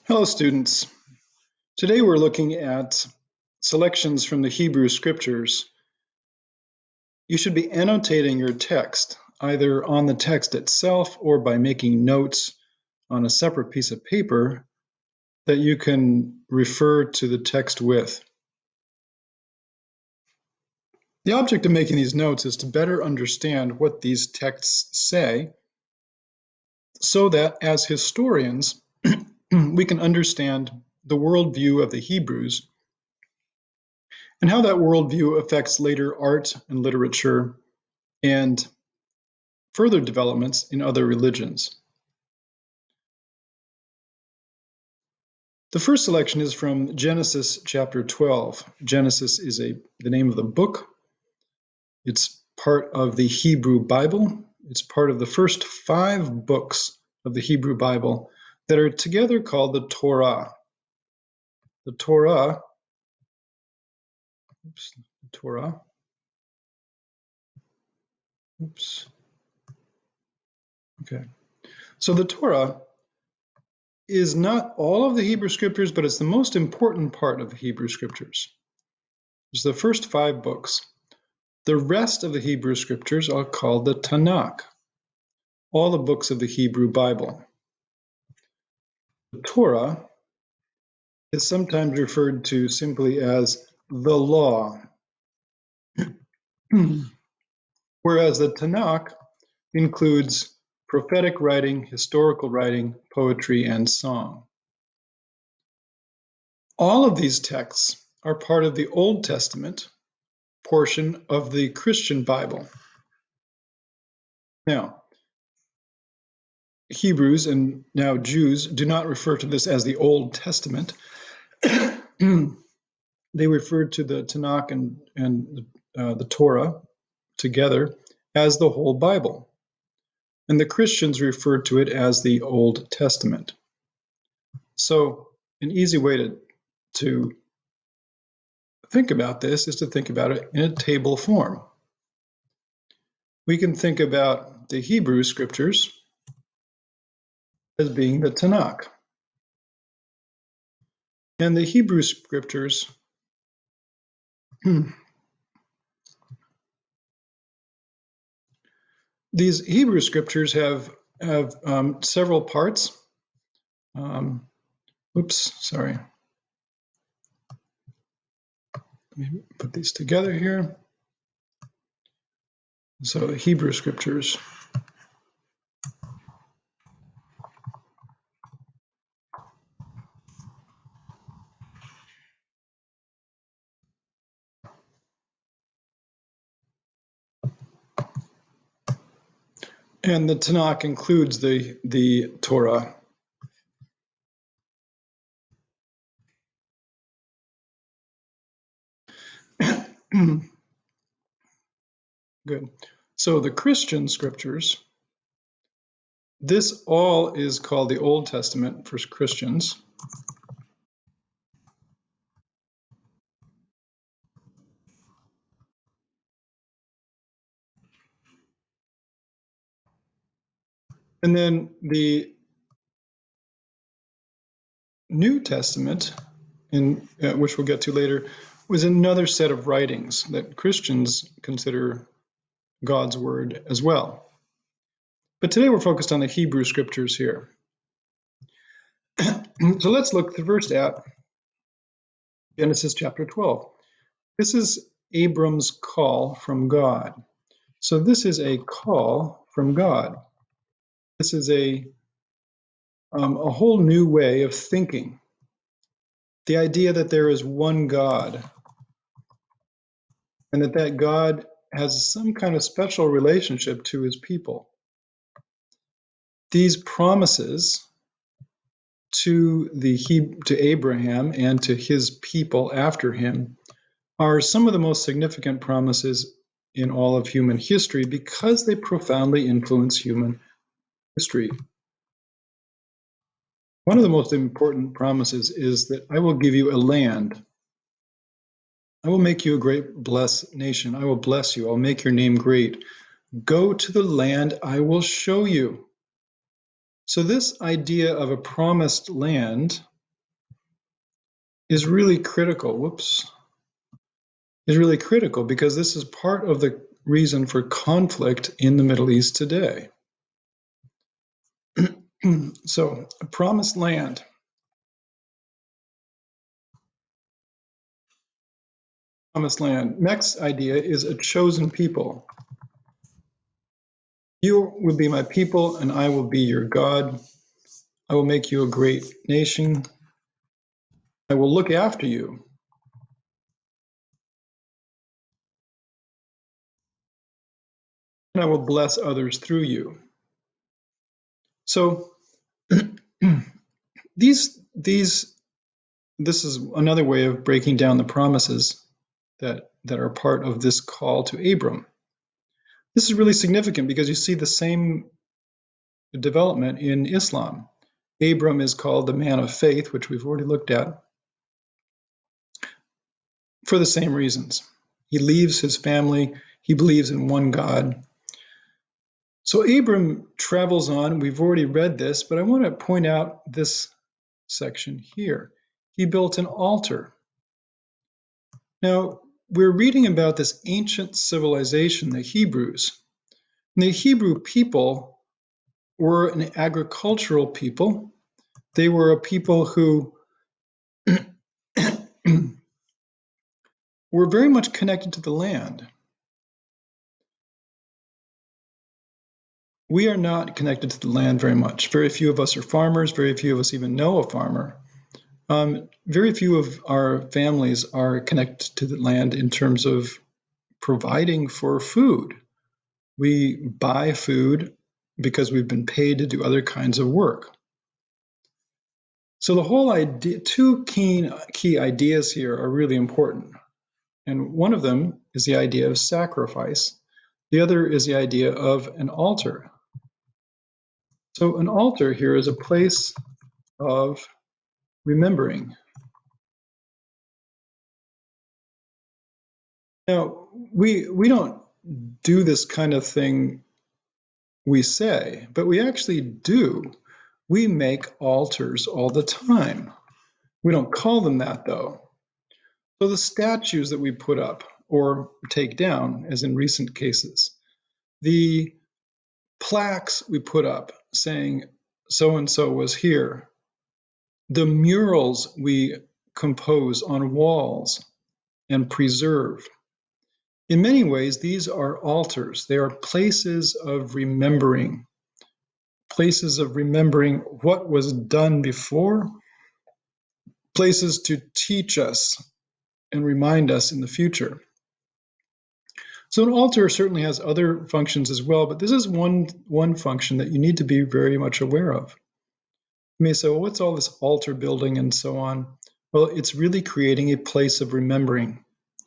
Hello, students. Today we're looking at selections from the Hebrew Scriptures. You should be annotating your text, either on the text itself or by making notes on a separate piece of paper that you can refer to the text with. The object of making these notes is to better understand what these texts say, so that as historians, we can understand the worldview of the Hebrews and how that worldview affects later art and literature and further developments in other religions. The first selection is from Genesis chapter 12. Genesis is the name of the book. It's part of the Hebrew Bible. It's part of the first 5 books of the Hebrew Bible that are together called the Torah. The Torah, okay. So the Torah is not all of the Hebrew Scriptures, but it's the most important part of the Hebrew Scriptures. It's the first 5 books. The rest of the Hebrew Scriptures are called the Tanakh, all the books of the Hebrew Bible. The Torah is sometimes referred to simply as the law, whereas the Tanakh includes prophetic writing, historical writing, poetry, and song. All of these texts are part of the Old Testament portion of the Christian Bible. Now, Hebrews and now Jews do not refer to this as the Old Testament. They refer to the Tanakh and the Torah together as the whole Bible. And the Christians refer to it as the Old Testament. So an easy way to think about this is to think about it in a table form. We can think about the Hebrew Scriptures as being the Tanakh. And the Hebrew Scriptures these Hebrew Scriptures have several parts. Sorry. Let me put these together here. So the Hebrew Scriptures. And the Tanakh includes the Torah. Good. So the Christian Scriptures, this all is called the Old Testament for Christians. And then the New Testament, which we'll get to later, was another set of writings that Christians consider God's word as well. But today we're focused on the Hebrew Scriptures here. So let's look first at Genesis chapter 12. This is Abram's call from God. So this is a call from God. This is a whole new way of thinking. The idea that there is one God and that God has some kind of special relationship to his people. These promises to Abraham and to his people after him are some of the most significant promises in all of human history because they profoundly influence human history. One of the most important promises is that I will give you a land. I will make you a great blessed nation. I will bless you. I'll make your name great. Go to the land I will show you. So this idea of a promised land is really critical. Whoops. Is really critical because this is part of the reason for conflict in the Middle East today. So, a promised land. Promised land. Next idea is a chosen people. You will be my people, and I will be your God. I will make you a great nation. I will look after you. And I will bless others through you. So this is another way of breaking down the promises that are part of this call to Abram. This is really significant because you see the same development in Islam. Abram is called the man of faith, which we've already looked at, for the same reasons. He leaves his family, he believes in one God. So Abram travels on. We've already read this, but I want to point out this section here. He built an altar. Now, we're reading about this ancient civilization, the Hebrews. And the Hebrew people were an agricultural people. They were a people who were very much connected to the land. We are not connected to the land very much. Very few of us are farmers. Very few of us even know a farmer. Very few of our families are connected to the land in terms of providing for food. We buy food because we've been paid to do other kinds of work. So the whole idea, two key ideas here are really important. And one of them is the idea of sacrifice. The other is the idea of an altar. So an altar here is a place of remembering. Now, we don't do this kind of thing, we say, but we actually do. We make altars all the time. We don't call them that, though. So the statues that we put up or take down, as in recent cases, the plaques we put up saying so-and-so was here, the murals we compose on walls and preserve. In many ways, these are altars. They are places of remembering what was done before, places to teach us and remind us in the future. So an altar certainly has other functions as well, but this is one function that you need to be very much aware of. You may say, well, what's all this altar building and so on? Well, it's really creating a place of remembering,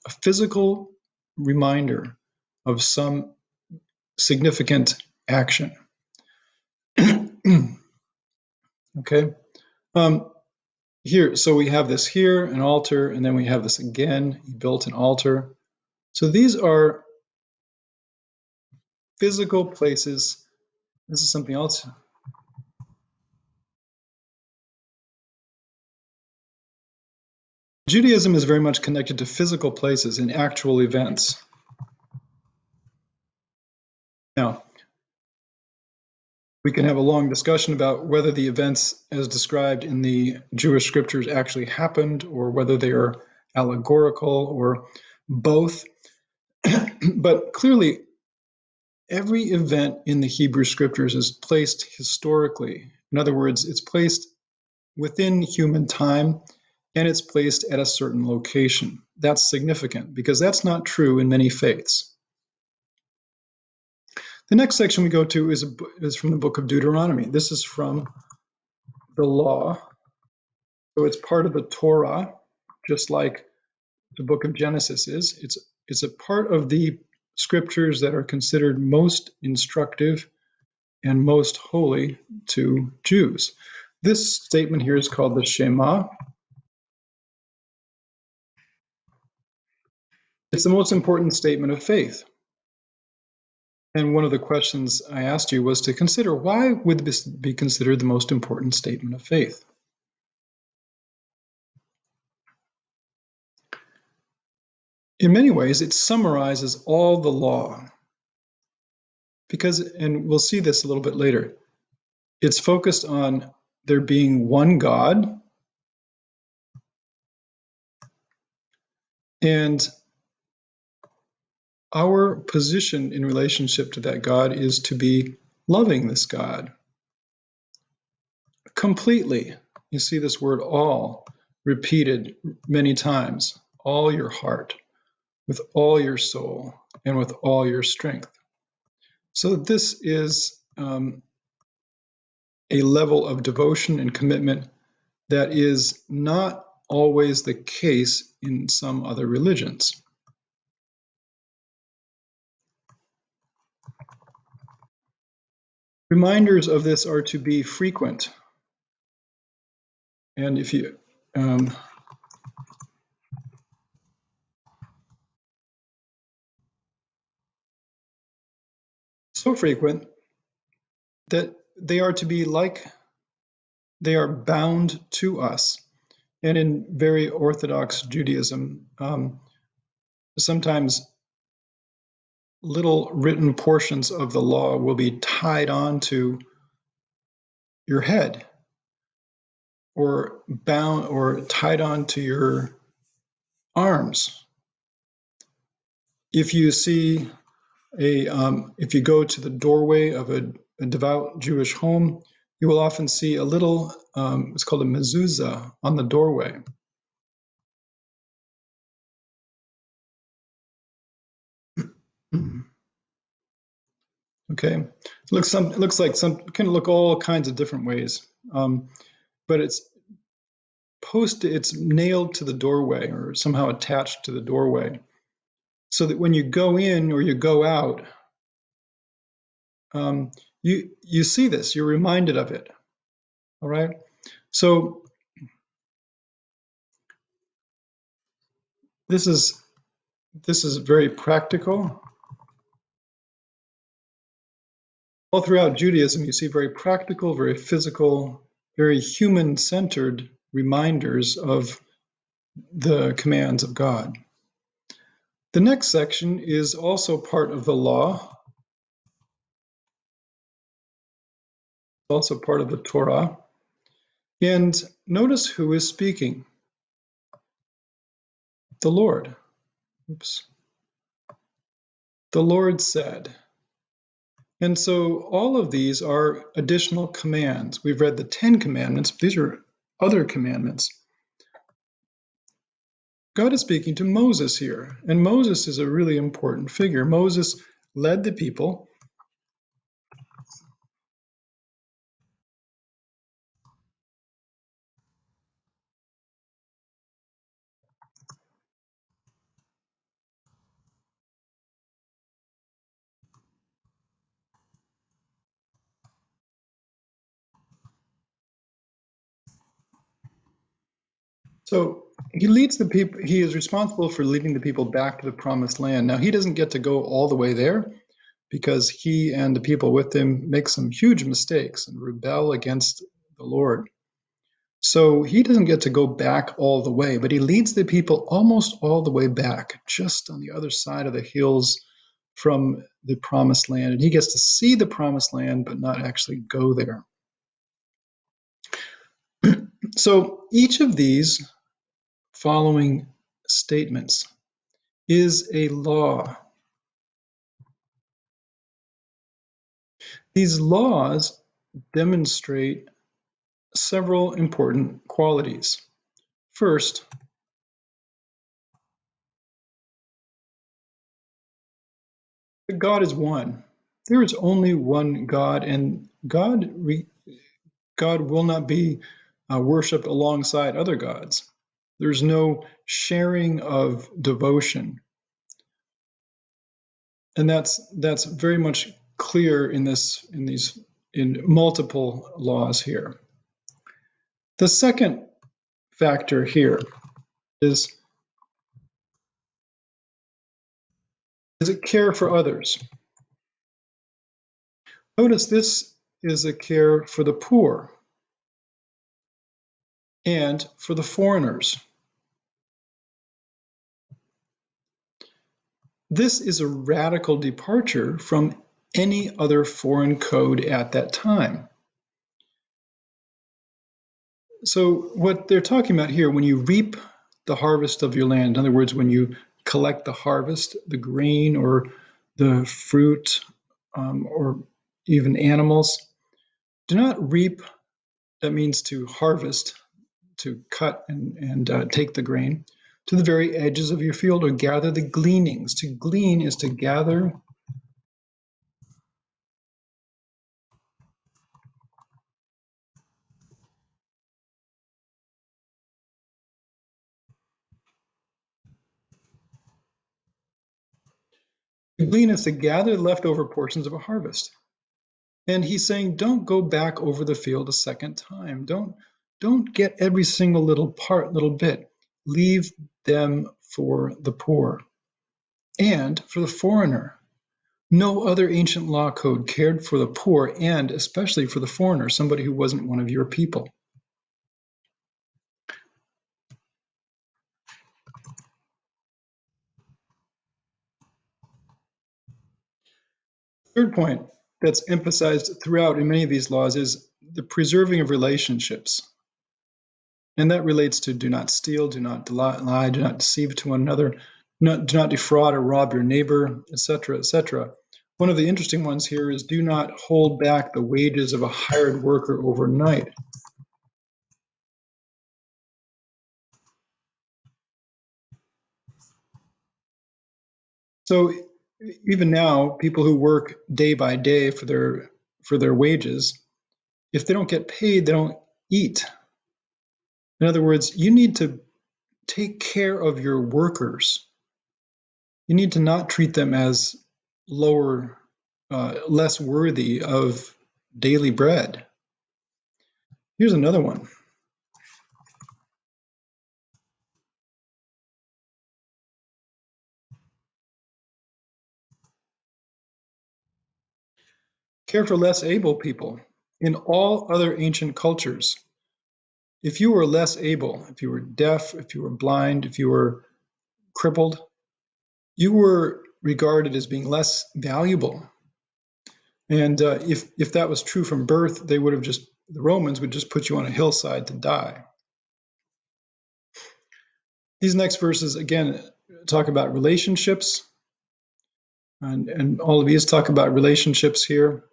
a physical reminder of some significant action. Okay. Here, so we have this here, an altar, and then we have this again, he built an altar. So these are physical places. This is something else. Judaism is very much connected to physical places and actual events. Now, we can have a long discussion about whether the events as described in the Jewish scriptures actually happened or whether they are allegorical or both. But clearly, every event in the Hebrew scriptures is placed historically. In other words, it's placed within human time and it's placed at a certain location. That's significant because that's not true in many faiths. The next section we go to is from the book of Deuteronomy. This is from the law. So it's part of the Torah, just like the book of Genesis is. It's a part of the scriptures that are considered most instructive and most holy to Jews. This statement here is called the Shema. It's the most important statement of faith. And one of the questions I asked you was to consider, why would this be considered the most important statement of faith? In many ways, it summarizes all the law because, and we'll see this a little bit later, it's focused on there being one God, and our position in relationship to that God is to be loving this God completely. You see this word all repeated many times. All your heart, with all your soul, and with all your strength. So this is a level of devotion and commitment that is not always the case in some other religions. Reminders of this are to be frequent. And if you, so frequent that they are to be like, they are bound to us. And in very Orthodox Judaism, sometimes little written portions of the law will be tied onto your head or bound or tied onto your arms. If you see if you go to the doorway of a devout Jewish home, you will often see a little, it's called a mezuzah on the doorway. Okay, it looks like some, it can look all kinds of different ways, but it's nailed to the doorway or somehow attached to the doorway, so that when you go in or you go out, you see this, you're reminded of it. All right, so this is very practical. All throughout Judaism, you see very practical, very physical, very human-centered reminders of the commands of God. The next section is also part of the law, also part of the Torah. And notice who is speaking. The Lord. Oops. The Lord said. And so all of these are additional commands. We've read the 10 commandments. These are other commandments. God is speaking to Moses here, and Moses is a really important figure. Moses led the people. So he leads the people, he is responsible for leading the people back to the promised land. Now, he doesn't get to go all the way there because he and the people with him make some huge mistakes and rebel against the Lord. So he doesn't get to go back all the way, but he leads the people almost all the way back, just on the other side of the hills from the promised land. And he gets to see the promised land, but not actually go there. So each of these following statements is a law. These laws demonstrate several important qualities. First, God is one. There is only one God, and God will not be worshipped alongside other gods. There's no sharing of devotion, and that's very much clear in multiple laws here. The second factor here is it care for others? Notice this is a care for the poor and for the foreigners. This is a radical departure from any other foreign code at that time. So what they're talking about here, when you reap the harvest of your land, in other words, when you collect the harvest, the grain or the fruit, or even animals, do not reap, that means to harvest, to cut and take the grain, to the very edges of your field, or gather the gleanings. To glean is to gather. To glean is to gather leftover portions of a harvest. And he's saying, don't go back over the field a second time. Don't get every single little part, little bit. Leave them for the poor and for the foreigner. No other ancient law code cared for the poor and especially for the foreigner, somebody who wasn't one of your people. Third point that's emphasized throughout in many of these laws is the preserving of relationships. And that relates to do not steal, do not lie, do not deceive to one another, do not defraud or rob your neighbor, etc., etc. One of the interesting ones here is do not hold back the wages of a hired worker overnight. So even now, people who work day by day for their wages, if they don't get paid, they don't eat. In other words, you need to take care of your workers. You need to not treat them as lower, less worthy of daily bread. Here's another one. Care for less able people. In all other ancient cultures, if you were less able, if you were deaf, if you were blind, if you were crippled, you were regarded as being less valuable. And if that was true from birth, the Romans would just put you on a hillside to die. These next verses, again, talk about relationships, and all of these talk about relationships here.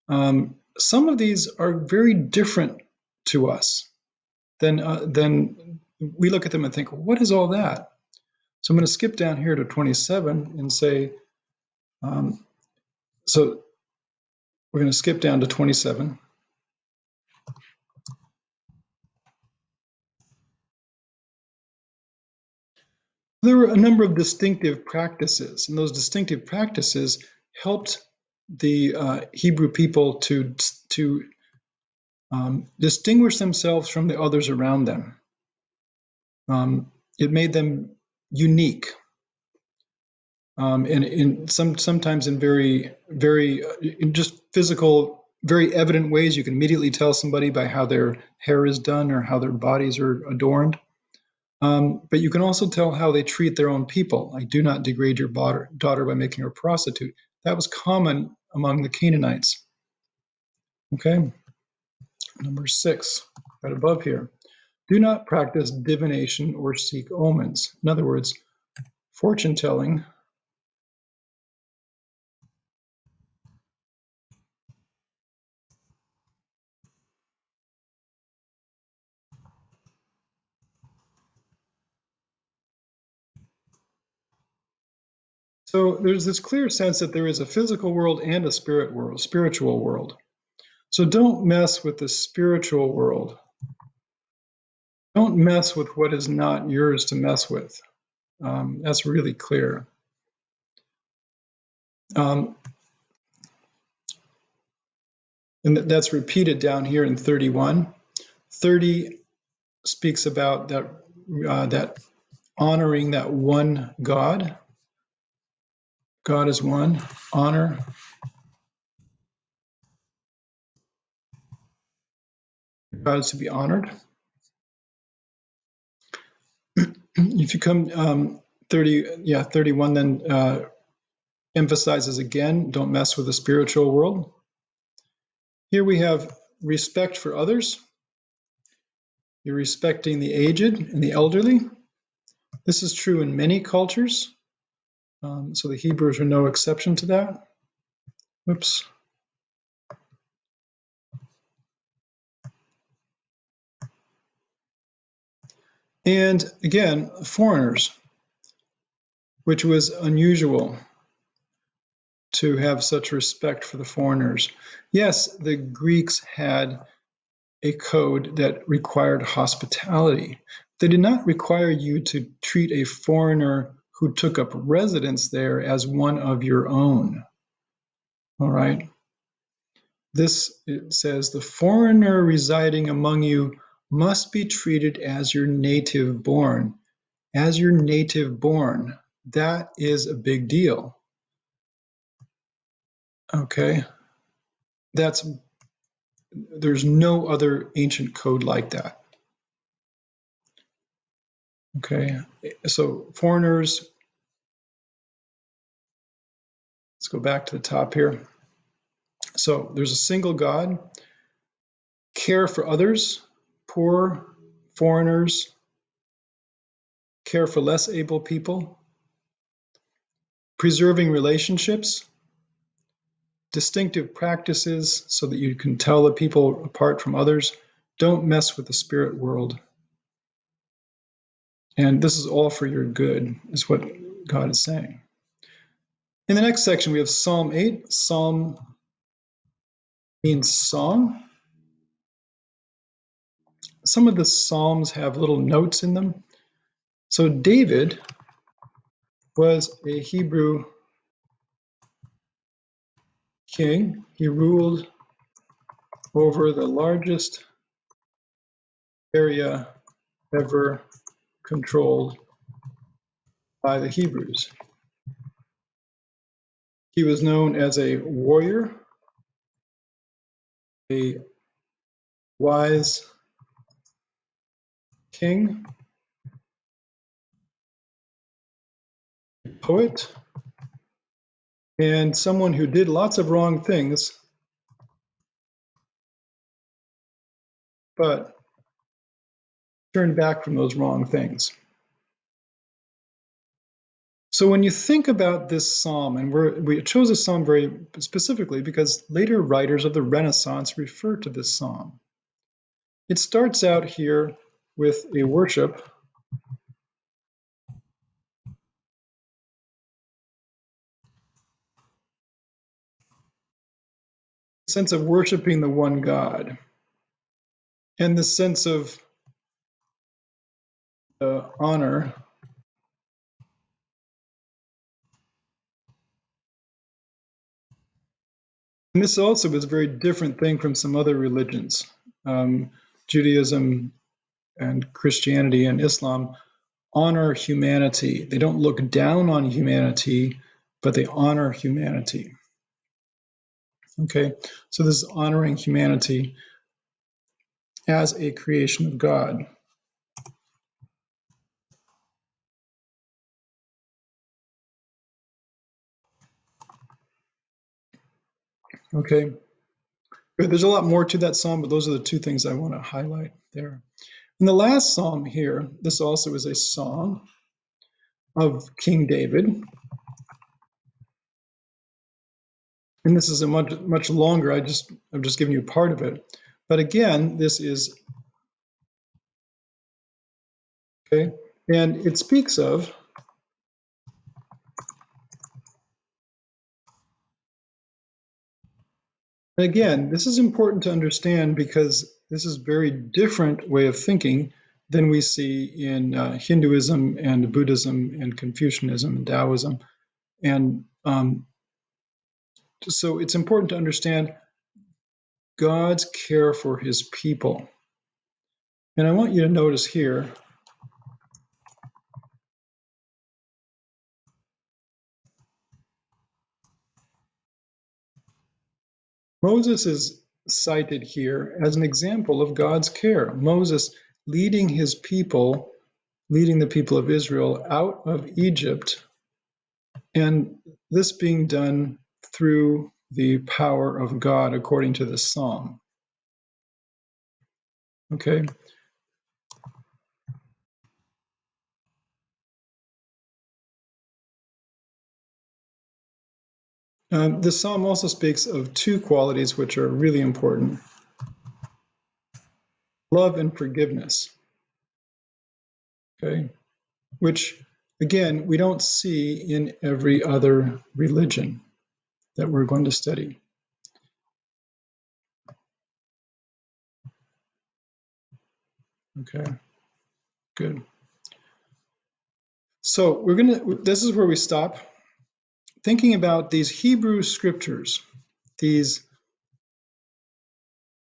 Some of these are very different to us than we look at them and think, what is all that? So I'm going to skip down here to 27 and say, so we're going to skip down to 27. There were a number of distinctive practices, and those distinctive practices helped the Hebrew people to distinguish themselves from the others around them. It made them unique, and sometimes in very in just physical, very evident ways. You can immediately tell somebody by how their hair is done or how their bodies are adorned. But you can also tell how they treat their own people. Like, do not degrade your daughter by making her a prostitute. That was common among the Canaanites. Okay, number 6, right above here. Do not practice divination or seek omens. In other words, fortune telling. So there's this clear sense that there is a physical world and a spiritual world. So don't mess with the spiritual world. Don't mess with what is not yours to mess with. That's really clear. And that's repeated down here in 31. 30 speaks about that honoring that one God. God is one. Honor. God is to be honored. If you come 31 then emphasizes again, don't mess with the spiritual world. Here we have respect for others. You're respecting the aged and the elderly. This is true in many cultures. So the Hebrews are no exception to that. Oops. And again, foreigners, which was unusual to have such respect for the foreigners. Yes, the Greeks had a code that required hospitality. They did not require you to treat a foreigner who took up residence there as one of your own. All right. This, it says, the foreigner residing among you must be treated as your native born. As your native born. That is a big deal. Okay. There's no other ancient code like that. Okay. So foreigners, let's go back to the top here. So there's a single God, care for others, poor, foreigners, care for less able people, preserving relationships, distinctive practices so that you can tell the people apart from others. Don't mess with the spirit world. And this is all for your good, is what God is saying. In the next section, we have Psalm 8. Psalm means song. Some of the Psalms have little notes in them. So David was a Hebrew king. He ruled over the largest area ever controlled by the Hebrews. He was known as a warrior, a wise king, a poet, and someone who did lots of wrong things, but turned back from those wrong things. So when you think about this psalm, and we chose this psalm very specifically because later writers of the Renaissance refer to this psalm. It starts out here with a worship sense of worshiping the one God, and the sense of honor. And this also is a very different thing from some other religions. Judaism and Christianity and Islam honor humanity. They don't look down on humanity, but they honor humanity. Okay, so this is honoring humanity as a creation of God. Okay, there's a lot more to that psalm, but those are the two things I want to highlight there. In the last psalm here, this also is a song of King David. And this is a much longer, I'm just giving you part of it. But again, this is, okay, and it speaks of, and again, this is important to understand because this is a very different way of thinking than we see in Hinduism and Buddhism and Confucianism and Taoism. And so it's important to understand God's care for his people. And I want you to notice here, Moses is cited here as an example of God's care. Moses leading his people leading the people of Israel out of Egypt, and this being done through the power of God, according to the psalm. Okay. The psalm also speaks of two qualities which are really important: love and forgiveness. Okay. Which, again, we don't see in every other religion that we're going to study. Okay, good. So this is where we stop, thinking about these Hebrew scriptures, these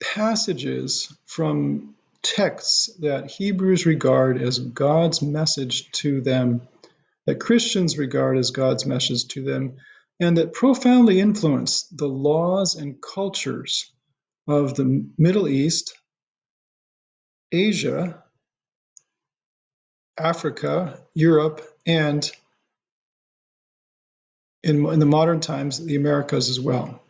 passages from texts that Hebrews regard as God's message to them, that Christians regard as God's message to them, and that profoundly influence the laws and cultures of the Middle East, Asia, Africa, Europe, and in the modern times, the Americas as well.